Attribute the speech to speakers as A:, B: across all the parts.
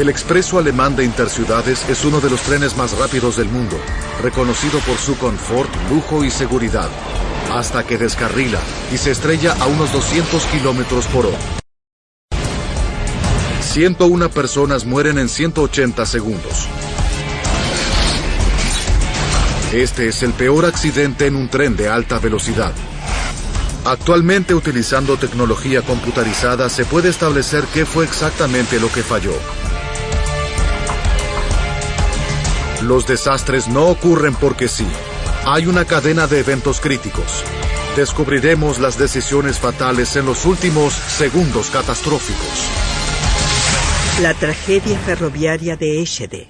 A: El expreso alemán de interciudades es uno de los trenes más rápidos del mundo, reconocido por su confort, lujo y seguridad, hasta que descarrila y se estrella a unos 200 kilómetros por hora. 101 personas mueren en 180 segundos. Este es el peor accidente en un tren de alta velocidad. Actualmente, utilizando tecnología computarizada, se puede establecer qué fue exactamente lo que falló. Los desastres no ocurren porque sí. Hay una cadena de eventos críticos. Descubriremos las decisiones fatales en los últimos segundos catastróficos.
B: La tragedia ferroviaria de Eschede.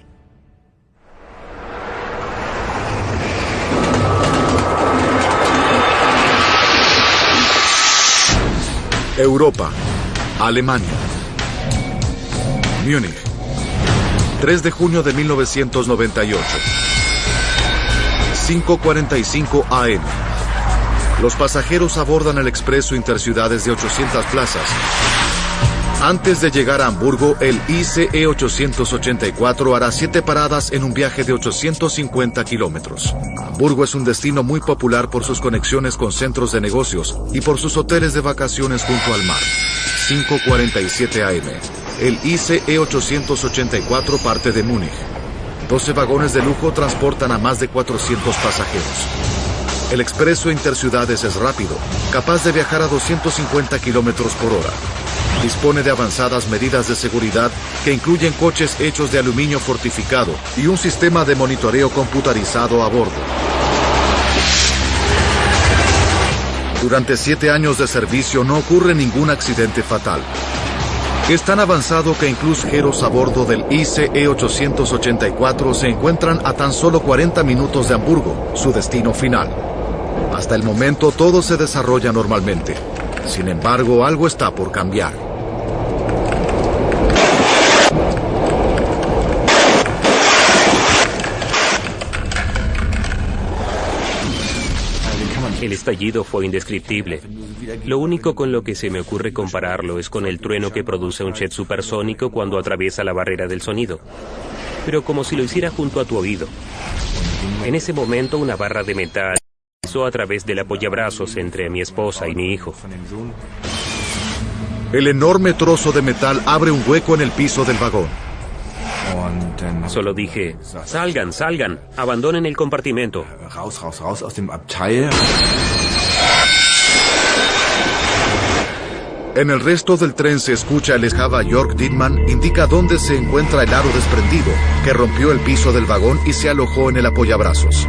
A: Europa, Alemania, Múnich, 3 de junio de 1998, 5:45 AM. Los pasajeros abordan el expreso interciudades de 800 plazas. Antes de llegar a Hamburgo, el ICE 884 hará 7 paradas en un viaje de 850 kilómetros. Hamburgo es un destino muy popular por sus conexiones con centros de negocios y por sus hoteles de vacaciones junto al mar. 5:47 AM. El ICE 884 parte de Múnich. 12 vagones de lujo transportan a más de 400 pasajeros. El expreso interciudades es rápido, capaz de viajar a 250 kilómetros por hora. Dispone de avanzadas medidas de seguridad que incluyen coches hechos de aluminio fortificado y un sistema de monitoreo computarizado a bordo. Durante 7 años de servicio no ocurre ningún accidente fatal. Es tan avanzado que incluso pasajeros a bordo del ICE 884 se encuentran a tan solo 40 minutos de Hamburgo, su destino final. Hasta el momento todo se desarrolla normalmente. Sin embargo, algo está por cambiar.
C: El estallido fue indescriptible. Lo único con lo que se me ocurre compararlo es con el trueno que produce un jet supersónico cuando atraviesa la barrera del sonido. Pero como si lo hiciera junto a tu oído. En ese momento una barra de metal pasó a través del apoyabrazos entre mi esposa y mi hijo.
A: El enorme trozo de metal abre un hueco en el piso del vagón.
C: Solo dije, salgan, salgan, abandonen el compartimento.
D: Raus aus dem Abteil.
A: En el resto del tren se escucha el Java Jörg Dittmann indica dónde se encuentra el aro desprendido, que rompió el piso del vagón y se alojó en el apoyabrazos.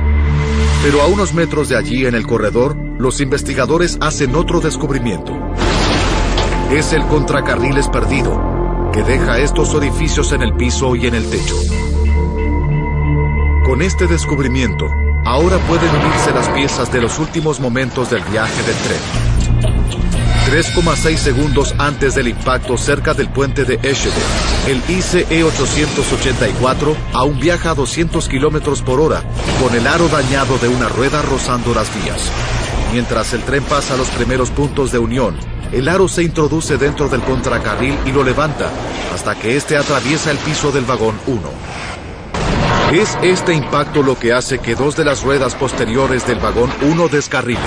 A: Pero a unos metros de allí, en el corredor, los investigadores hacen otro descubrimiento. Es el contracarriles perdido, que deja estos orificios en el piso y en el techo. Con este descubrimiento, ahora pueden unirse las piezas de los últimos momentos del viaje del tren. 3,6 segundos antes del impacto cerca del puente de Eschede, el ICE 884 aún viaja a 200 kilómetros por hora, con el aro dañado de una rueda rozando las vías. Mientras el tren pasa los primeros puntos de unión, el aro se introduce dentro del contracarril y lo levanta, hasta que este atraviesa el piso del vagón 1. Es este impacto lo que hace que 2 de las ruedas posteriores del vagón 1 descarrilen.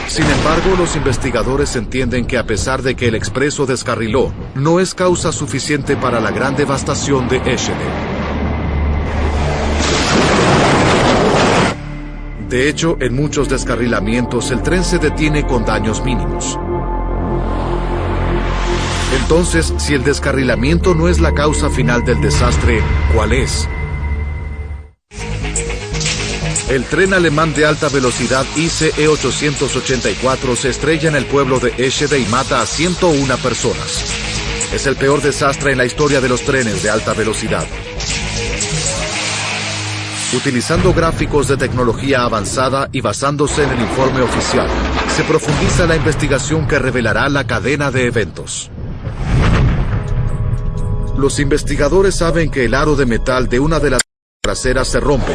A: Sin embargo, los investigadores entienden que a pesar de que el expreso descarriló, no es causa suficiente para la gran devastación de Eschede. De hecho, en muchos descarrilamientos el tren se detiene con daños mínimos. Entonces, si el descarrilamiento no es la causa final del desastre, ¿cuál es? El tren alemán de alta velocidad ICE 884 se estrella en el pueblo de Eschede y mata a 101 personas. Es el peor desastre en la historia de los trenes de alta velocidad. Utilizando gráficos de tecnología avanzada y basándose en el informe oficial, se profundiza la investigación que revelará la cadena de eventos. Los investigadores saben que el aro de metal de una de las traseras se rompe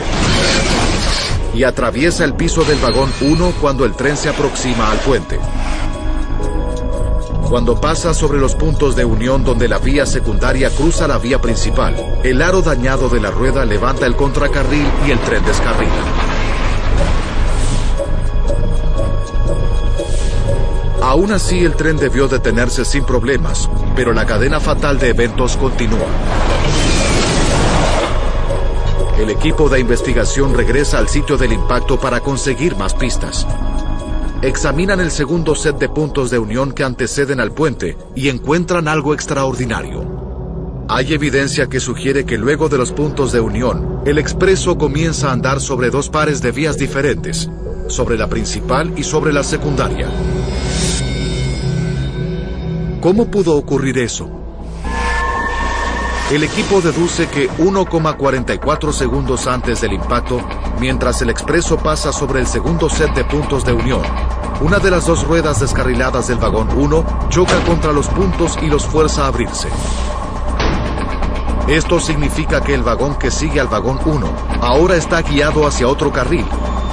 A: y atraviesa el piso del vagón 1 cuando el tren se aproxima al puente. Cuando pasa sobre los puntos de unión donde la vía secundaria cruza la vía principal, el aro dañado de la rueda levanta el contracarril y el tren descarrila. Aún así, el tren debió detenerse sin problemas, pero la cadena fatal de eventos continúa. El equipo de investigación regresa al sitio del impacto para conseguir más pistas. Examinan el segundo set de puntos de unión que anteceden al puente y encuentran algo extraordinario. Hay evidencia que sugiere que luego de los puntos de unión, el expreso comienza a andar sobre dos pares de vías diferentes, sobre la principal y sobre la secundaria. ¿Cómo pudo ocurrir eso? El equipo deduce que 1,44 segundos antes del impacto, mientras el expreso pasa sobre el segundo set de puntos de unión, una de las dos ruedas descarriladas del vagón 1 choca contra los puntos y los fuerza a abrirse. Esto significa que el vagón que sigue al vagón 1 ahora está guiado hacia otro carril,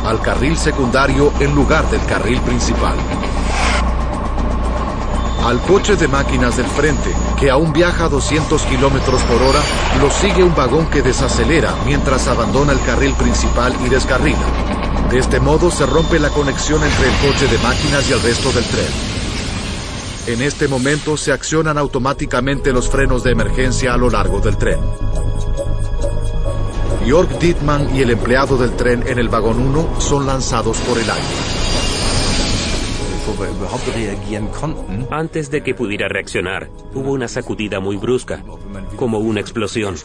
A: al carril secundario en lugar del carril principal. Al coche de máquinas del frente, que aún viaja a 200 kilómetros por hora, lo sigue un vagón que desacelera mientras abandona el carril principal y descarrila. De este modo se rompe la conexión entre el coche de máquinas y el resto del tren. En este momento se accionan automáticamente los frenos de emergencia a lo largo del tren. Jörg Dittmann y el empleado del tren en el vagón 1 son lanzados por el aire.
C: Antes de que pudiera reaccionar, hubo una sacudida muy brusca, como una explosión.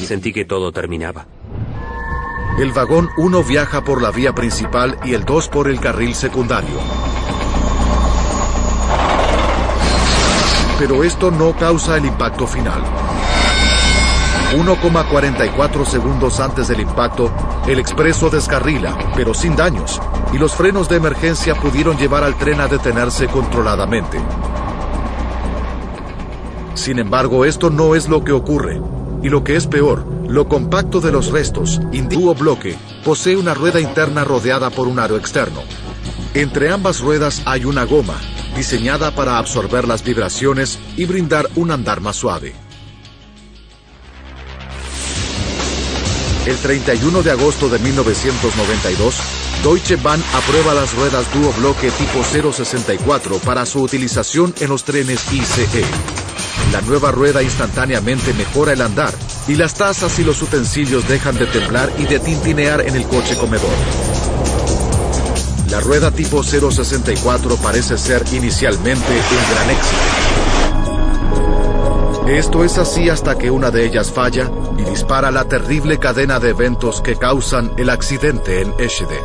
C: Sentí que todo terminaba.
A: El vagón 1 viaja por la vía principal y el 2 por el carril secundario. Pero esto no causa el impacto final. 1,44 segundos antes del impacto, el expreso descarrila, pero sin daños, y los frenos de emergencia pudieron llevar al tren a detenerse controladamente. Sin embargo, esto no es lo que ocurre, y lo que es peor, lo compacto de los restos, dúo bloque, posee una rueda interna rodeada por un aro externo. Entre ambas ruedas hay una goma, diseñada para absorber las vibraciones y brindar un andar más suave. El 31 de agosto de 1992, Deutsche Bahn aprueba las ruedas dúo bloque tipo 064 para su utilización en los trenes ICE. La nueva rueda instantáneamente mejora el andar, y las tazas y los utensilios dejan de temblar y de tintinear en el coche comedor. La rueda tipo 064 parece ser inicialmente un gran éxito. Esto es así hasta que una de ellas falla y dispara la terrible cadena de eventos que causan el accidente en Eschede.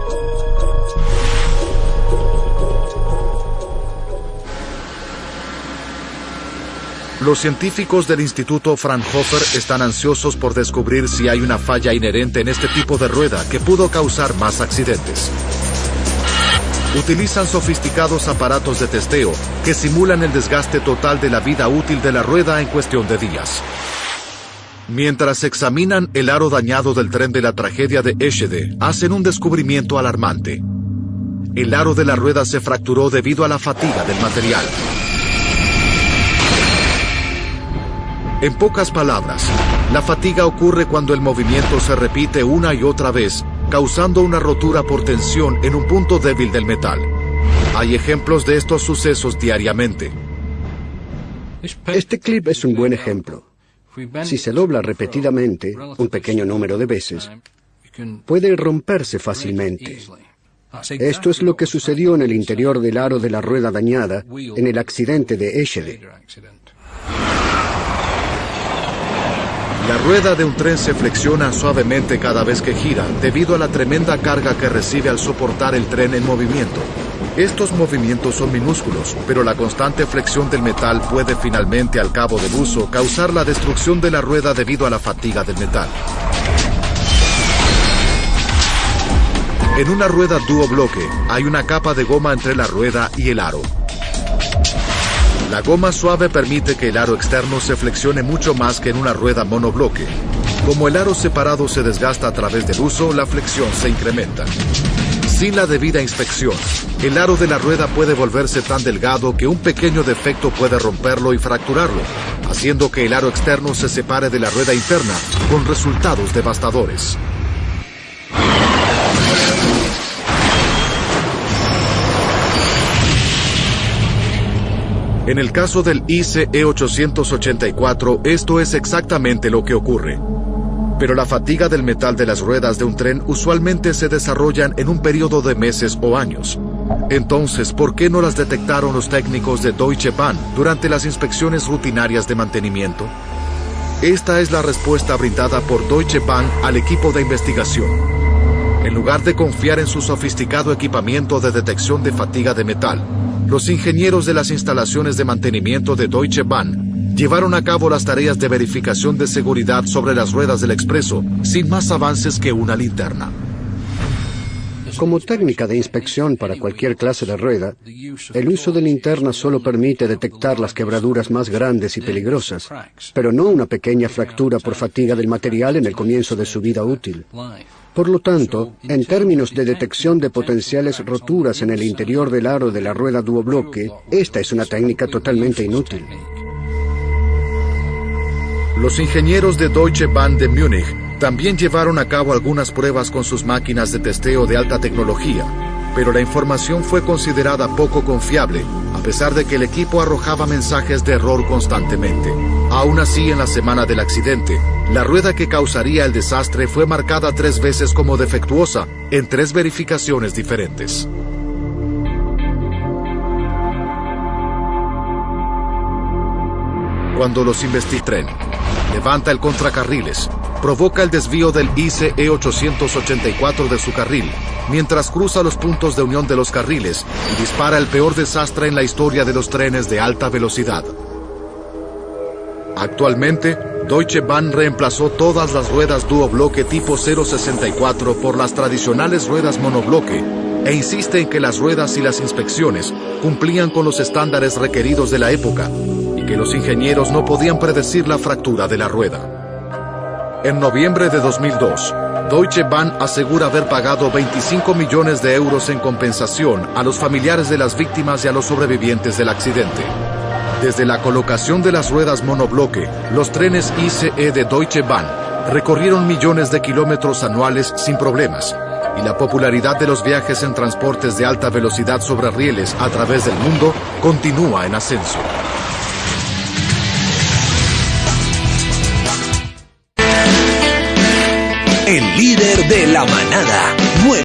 A: Los científicos del Instituto Fraunhofer están ansiosos por descubrir si hay una falla inherente en este tipo de rueda que pudo causar más accidentes. Utilizan sofisticados aparatos de testeo que simulan el desgaste total de la vida útil de la rueda en cuestión de días. Mientras examinan el aro dañado del tren de la tragedia de Eschede, hacen un descubrimiento alarmante. El aro de la rueda se fracturó debido a la fatiga del material. En pocas palabras, la fatiga ocurre cuando el movimiento se repite una y otra vez, causando una rotura por tensión en un punto débil del metal. Hay ejemplos de estos sucesos diariamente.
E: Este clip es un buen ejemplo. Si se dobla repetidamente, un pequeño número de veces, puede romperse fácilmente. Esto es lo que sucedió en el interior del aro de la rueda dañada en el accidente de Eschede.
A: La rueda de un tren se flexiona suavemente cada vez que gira, debido a la tremenda carga que recibe al soportar el tren en movimiento. Estos movimientos son minúsculos, pero la constante flexión del metal puede finalmente, al cabo del uso, causar la destrucción de la rueda debido a la fatiga del metal. En una rueda dúo bloque, hay una capa de goma entre la rueda y el aro. La goma suave permite que el aro externo se flexione mucho más que en una rueda monobloque. Como el aro separado se desgasta a través del uso, la flexión se incrementa. Sin la debida inspección, el aro de la rueda puede volverse tan delgado que un pequeño defecto puede romperlo y fracturarlo, haciendo que el aro externo se separe de la rueda interna, con resultados devastadores. En el caso del ICE 884, esto es exactamente lo que ocurre. Pero la fatiga del metal de las ruedas de un tren usualmente se desarrollan en un periodo de meses o años. Entonces, ¿por qué no las detectaron los técnicos de Deutsche Bahn durante las inspecciones rutinarias de mantenimiento? Esta es la respuesta brindada por Deutsche Bahn al equipo de investigación. En lugar de confiar en su sofisticado equipamiento de detección de fatiga de metal, los ingenieros de las instalaciones de mantenimiento de Deutsche Bahn llevaron a cabo las tareas de verificación de seguridad sobre las ruedas del expreso, sin más avances que una linterna.
E: Como técnica de inspección para cualquier clase de rueda, el uso de linterna solo permite detectar las quebraduras más grandes y peligrosas, pero no una pequeña fractura por fatiga del material en el comienzo de su vida útil. Por lo tanto, en términos de detección de potenciales roturas en el interior del aro de la rueda duobloque, esta es una técnica totalmente inútil.
A: Los ingenieros de Deutsche Bahn de Múnich también llevaron a cabo algunas pruebas con sus máquinas de testeo de alta tecnología, pero la información fue considerada poco confiable, a pesar de que el equipo arrojaba mensajes de error constantemente. Aún así, en la semana del accidente, la rueda que causaría el desastre fue marcada 3 veces como defectuosa en 3 verificaciones diferentes. Cuando los investigan, levanta el contracarriles, provoca el desvío del ICE 884 de su carril, mientras cruza los puntos de unión de los carriles y dispara el peor desastre en la historia de los trenes de alta velocidad. Actualmente, Deutsche Bahn reemplazó todas las ruedas duobloque tipo 064 por las tradicionales ruedas monobloque e insiste en que las ruedas y las inspecciones cumplían con los estándares requeridos de la época y que los ingenieros no podían predecir la fractura de la rueda. En noviembre de 2002, Deutsche Bahn asegura haber pagado 25 millones de euros en compensación a los familiares de las víctimas y a los sobrevivientes del accidente. Desde la colocación de las ruedas monobloque, los trenes ICE de Deutsche Bahn recorrieron millones de kilómetros anuales sin problemas, y la popularidad de los viajes en transportes de alta velocidad sobre rieles a través del mundo continúa en ascenso.
F: El líder de la manada.